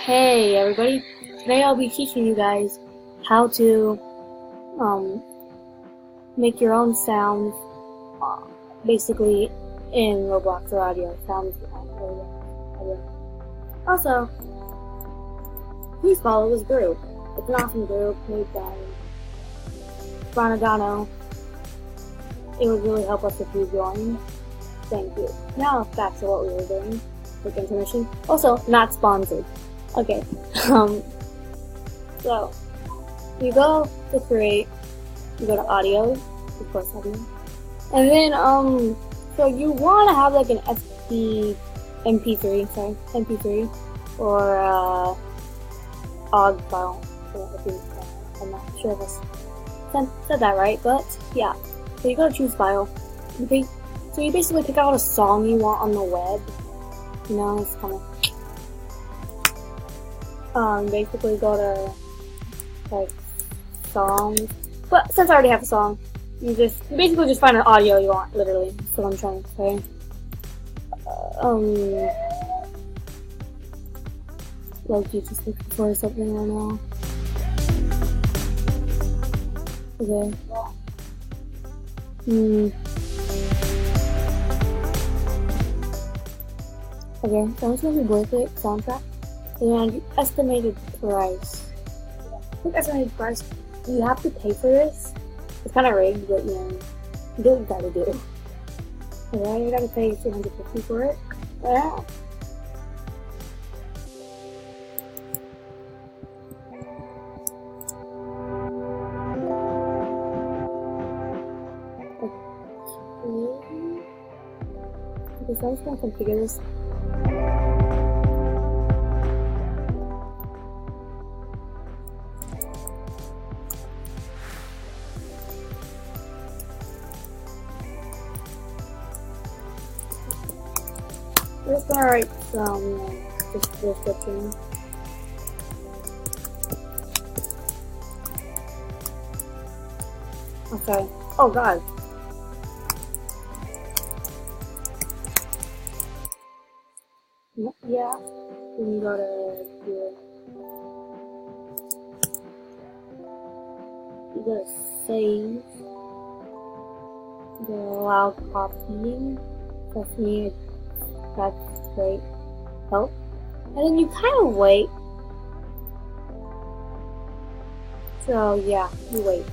Hey everybody, today I'll be teaching you guys how to make your own sounds, basically in Roblox or audio sounds. Also, please follow this group. It's an awesome group made by Granadano. It would really help us if you joined. Thank you. Now back to what we were doing with intermission. Also, not sponsored. Okay, so you go to create, you go to audio, of course audio, and then so you want to have like an MP3 or OGG file. I'm not sure if I said that right, but yeah. So you go to choose file. So you basically pick out a song you want on the web. You know, it's kind of. Basically go to, like, songs, but since I already have a song, you basically just find an audio you want, literally, that's what I'm trying to say. Like, you just looking for something right now. Okay. Okay, so I'm just gonna be worth it, soundtrack. And estimated price. I think estimated price, you have to pay for this. It's kind of rigged, but you know, you do what you gotta do. Okay, you gotta pay $250 for it. Yeah. Okay, so I'm just gonna configure this. I'm just gonna write some description. Okay. Oh god. Yeah. Then you go to here. You go to save. You go to allow copying. That's me. That's great help. And then you kind of wait. So yeah, you wait.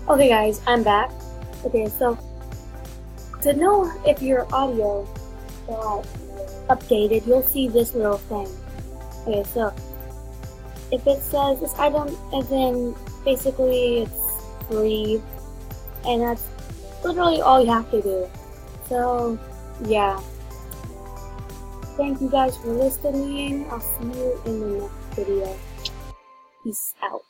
Okay guys, I'm back. Okay, so to know if your audio got updated, you'll see this little thing. Okay, so if it says this item, and then basically it's free, and that's literally all you have to do. So, yeah. Thank you guys for listening. I'll see you in the next video. Peace out.